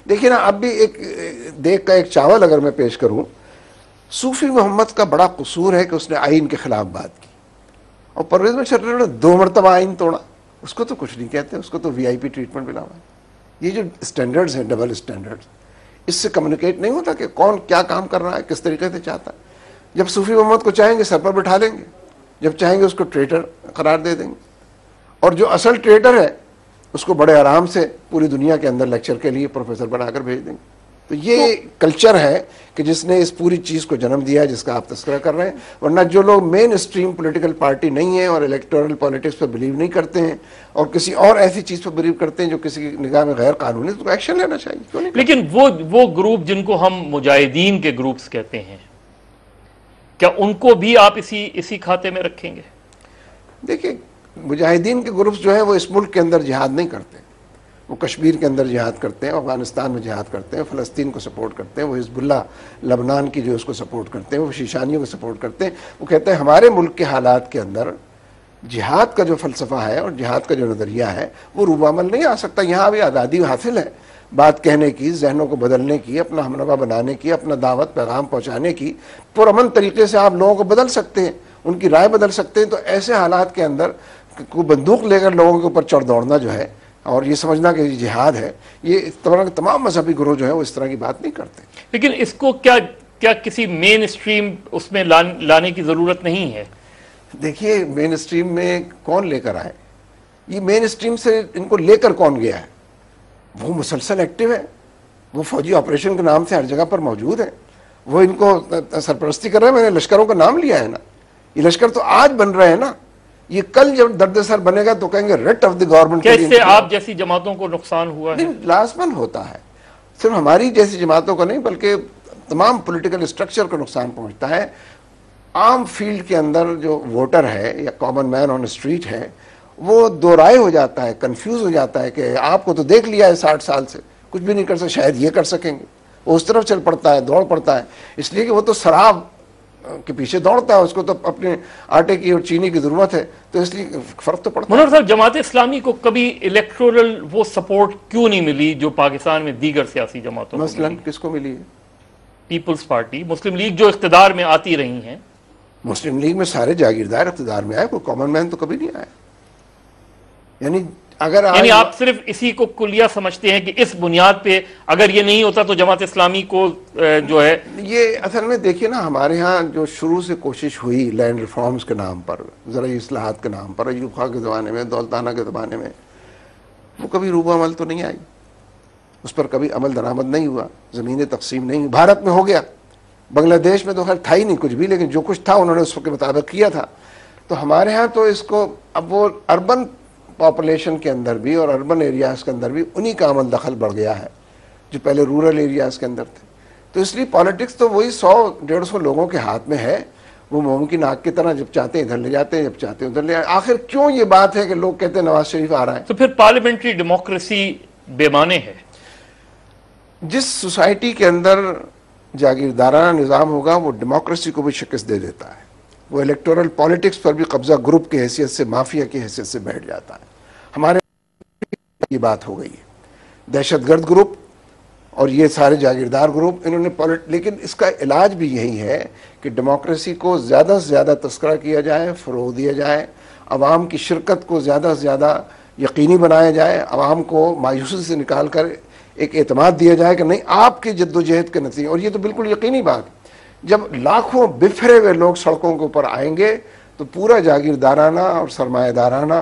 دیکھیے نا اب بھی ایک دیکھ کا ایک چاول اگر میں پیش کروں، صوفی محمد کا بڑا قصور ہے کہ اس نے آئین کے خلاف بات کی، اور پرویز مشرف نے 2 مرتبہ آئین توڑا، اس کو تو کچھ نہیں کہتے، اس کو تو وی آئی پی ٹریٹمنٹ ملا ہوا ہے۔ یہ جو اسٹینڈرڈز ہیں، ڈبل اسٹینڈرڈز، اس سے کمیونیکیٹ نہیں ہوتا کہ کون کیا کام کر رہا ہے، کس طریقے سے چاہتا ہے۔ جب صوفی محمد کو چاہیں گے سر پر بٹھا لیں گے، جب چاہیں گے اس کو ٹریٹر قرار دے دیں گے، اور جو اصل ٹریٹر ہے اس کو بڑے آرام سے پوری دنیا کے اندر لیکچر کے لیے پروفیسر بنا کر بھیج دیں گے۔ تو یہ کلچر ہے کہ جس نے اس پوری چیز کو جنم دیا ہے جس کا آپ تذکرہ کر رہے ہیں۔ ورنہ جو لوگ مین اسٹریم پولیٹیکل پارٹی نہیں ہیں اور الیکٹورل پالیٹکس پر بلیو نہیں کرتے ہیں اور کسی اور ایسی چیز پر بلیو کرتے ہیں جو کسی کی نگاہ میں غیر قانونی، تو ایکشن لینا چاہیے، کیوں نہیں؟ لیکن وہ گروپ جن کو ہم مجاہدین کے گروپس کہتے ہیں، کیا ان کو بھی آپ اسی کھاتے میں رکھیں گے؟ دیکھیں، مجاہدین کے گروپس جو ہیں وہ اس ملک کے اندر جہاد نہیں کرتے، وہ کشمیر کے اندر جہاد کرتے ہیں، افغانستان میں جہاد کرتے ہیں، فلسطین کو سپورٹ کرتے ہیں، وہ حزب اللہ لبنان کی جو اس کو سپورٹ کرتے ہیں، وہ شیشانیوں کو سپورٹ کرتے ہیں۔ وہ کہتے ہیں ہمارے ملک کے حالات کے اندر جہاد کا جو فلسفہ ہے اور جہاد کا جو نظریہ ہے وہ روبہ عمل نہیں آ سکتا۔ یہاں بھی آزادی حاصل ہے بات کہنے کی، ذہنوں کو بدلنے کی، اپنا ہمنوا بنانے کی، اپنا دعوت پیغام پہنچانے کی، پرامن طریقے سے آپ لوگوں کو بدل سکتے ہیں، ان کی رائے بدل سکتے ہیں۔ تو ایسے حالات کے اندر کوئی بندوق لے کر لوگوں کے اوپر چڑھ دوڑنا جو ہے اور یہ سمجھنا کہ یہ جہاد ہے، یہ اس طرح کے تمام مذہبی گروہ جو ہے وہ اس طرح کی بات نہیں کرتے۔ لیکن اس کو کیا کسی مین اسٹریم اس میں لانے کی ضرورت نہیں ہے؟ دیکھیے، مین اسٹریم میں کون لے کر آئے؟ یہ مین اسٹریم سے ان کو لے کر کون گیا ہے؟ وہ مسلسل ایکٹیو ہے، وہ فوجی آپریشن کے نام سے ہر جگہ پر موجود ہے، وہ ان کو سرپرستی کر رہے ہیں۔ میں نے لشکروں کا نام لیا ہے نا، یہ لشکر تو آج بن رہے ہیں نا، یہ کل جب درد سر بنے گا تو کہیں گے ریٹ آف دی گورنمنٹ۔ کیا اس سے آپ جیسی جماعتوں کو نقصان ہوا ہے؟ نہیں، لازماً ہوتا ہے، صرف ہماری جیسی جماعتوں کو نہیں بلکہ تمام پولیٹیکل اسٹرکچر کو نقصان پہنچتا ہے۔ عام فیلڈ کے اندر جو ووٹر ہے یا کامن مین آن اسٹریٹ ہے وہ دو رائے ہو جاتا ہے، کنفیوز ہو جاتا ہے کہ آپ کو تو دیکھ لیا ہے 60 سال سے، کچھ بھی نہیں کر سکتے، شاید یہ کر سکیں گے۔ وہ اس طرف چل پڑتا ہے، دوڑ پڑتا ہے، اس لیے کہ وہ تو شراب کے پیچھے دوڑتا ہے، اس کو تو اپنے آٹے کی اور چینی کی ضرورت ہے، تو اس لیے فرق تو پڑتا ہے۔ منور صاحب، جماعت اسلامی کو کبھی الیکٹورل وہ سپورٹ کیوں نہیں ملی جو پاکستان میں دیگر سیاسی جماعتوں کو مثلاً ملی؟ کس کو ملی ہے؟ پیپلز پارٹی، مسلم لیگ جو اقتدار میں آتی رہی ہیں۔ مسلم لیگ میں سارے جاگیردار اقتدار میں آئے، کوئی کامن مین تو کبھی نہیں آیا۔ یعنی آپ صرف اسی کو کلیہ سمجھتے ہیں کہ اس بنیاد پہ اگر یہ نہیں ہوتا تو جماعت اسلامی کو جو ہے یہ اصل میں دیکھیے نا، ہمارے ہاں جو شروع سے کوشش ہوئی لینڈ ریفارمز کے نام پر، زرعی اصلاحات کے نام پر، ایوب خان کے زمانے میں، دولتانہ کے زمانے میں، وہ کبھی روبہ عمل تو نہیں آئی، اس پر کبھی عمل درآمد نہیں ہوا، زمینیں تقسیم نہیں ہوئی۔ بھارت میں ہو گیا، بنگلہ دیش میں تو خیر تھا ہی نہیں کچھ بھی، لیکن جو کچھ تھا انہوں نے اس کے مطابق کیا تھا۔ تو ہمارے ہاں تو اس کو اب وہ اربن پاپولیشن کے اندر بھی اور اربن ایریاز کے اندر بھی انہی کا عمل دخل بڑھ گیا ہے جو پہلے رورل ایریاز کے اندر تھے۔ تو اس لیے پالیٹکس تو وہی 100-150 لوگوں کے ہاتھ میں ہے، وہ موم کی ناک کی طرح جب چاہتے ہیں ادھر لے جاتے ہیں، جب چاہتے ہیں ادھر لے جاتے ہیں۔ آخر کیوں یہ بات ہے کہ لوگ کہتے ہیں نواز شریف آ رہا ہے؟ تو پھر پارلیمنٹری ڈیموکریسی بے معنی ہے۔ جس سوسائٹی کے اندر جاگیردارانہ نظام ہوگا وہ ڈیموکریسی کو بھی شکست دے دیتا ہے، وہ الیکٹورل پالیٹکس پر بھی قبضہ گروپ کی حیثیت سے، مافیا کی حیثیت سے بیٹھ جاتا ہے۔ ہمارے یہ بات ہو گئی ہے، دہشت گرد گروپ اور یہ سارے جاگیردار گروپ انہوں نے لیکن اس کا علاج بھی یہی ہے کہ ڈیموکریسی کو زیادہ سے زیادہ تذکرہ کیا جائے، فروغ دیا جائے، عوام کی شرکت کو زیادہ سے زیادہ یقینی بنایا جائے، عوام کو مایوسی سے نکال کر ایک اعتماد دیا جائے کہ نہیں، آپ کی جد و جہد کے نتیجے، اور یہ تو بالکل یقینی بات ہے، جب لاکھوں بفرے ہوئے لوگ سڑکوں کے اوپر آئیں گے تو پورا جاگیردارانہ اور سرمایہ دارانہ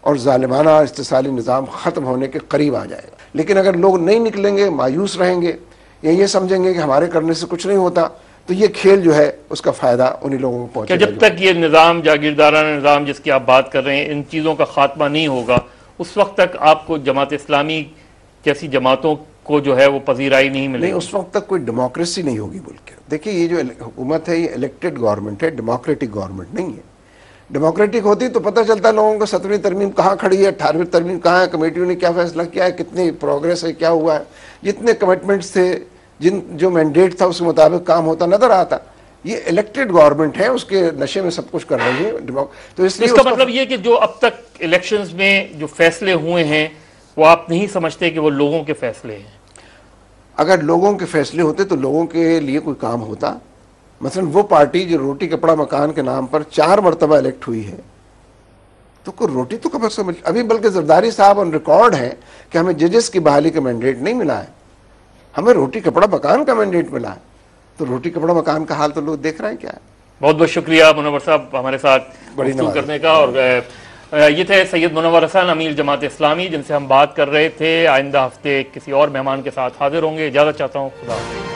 اور ظالمانہ استثالی نظام ختم ہونے کے قریب آ جائے گا۔ لیکن اگر لوگ نہیں نکلیں گے، مایوس رہیں گے یا یہ سمجھیں گے کہ ہمارے کرنے سے کچھ نہیں ہوتا، تو یہ کھیل جو ہے اس کا فائدہ انہی لوگوں کو پہنچے گا۔ جب تک یہ نظام، جاگیردارانہ نظام جس کی آپ بات کر رہے ہیں، ان چیزوں کا خاتمہ نہیں ہوگا، اس وقت تک آپ کو جماعت اسلامی جیسی جماعتوں کو جو ہے وہ پذیرائی نہیں ملے گی۔ نہیں، اس وقت تک کوئی ڈیموکریسی نہیں ہوگی ملک کے۔ دیکھیے، یہ جو حکومت ہے یہ الیکٹڈ گورنمنٹ ہے، ڈیموکریٹک گورنمنٹ نہیں ہے۔ ڈیموکریٹک ہوتی تو پتہ چلتا لوگوں کو 17ویں ترمیم کہاں کھڑی ہے، 18ویں ترمیم کہاں ہے، کمیٹیوں نے کیا فیصلہ کیا ہے، کتنی پروگریس ہے، کیا ہوا ہے، جتنے کمٹمنٹس تھے، جو مینڈیٹ تھا اس کے مطابق کام ہوتا نظر آتا۔ یہ الیکٹڈ گورنمنٹ ہے، اس کے نشے میں سب کچھ کر رہی ہے، تو اس لیے اس کا مطلب یہ کہ جو اب تک الیکشنز میں جو فیصلے ہوئے ہیں وہ آپ نہیں سمجھتے کہ وہ لوگوں کے فیصلے ہیں؟ اگر لوگوں کے فیصلے ہوتے تو لوگوں کے لیے کوئی کام ہوتا. مثلا وہ پارٹی جو روٹی کپڑا مکان کے نام پر 4 مرتبہ الیکٹ ہوئی ہے, تو کوئی روٹی تو کم سے کم ابھی, بلکہ زرداری صاحب آن ریکارڈ ہے کہ ہمیں ججز کی بحالی کا مینڈیٹ نہیں ملا ہے, ہمیں روٹی کپڑا مکان کا مینڈیٹ ملا ہے. تو روٹی کپڑا مکان کا حال تو لوگ دیکھ رہے ہیں کیا ہے. بہت بہت شکریہ منور صاحب ہمارے ساتھ گفتگو کرنے کا. اور یہ تھے سید منور حسن, امیر جماعت اسلامی, جن سے ہم بات کر رہے تھے. آئندہ ہفتے کسی اور مہمان کے ساتھ حاضر ہوں گے. اجازت چاہتا ہوں. خدا حافظ.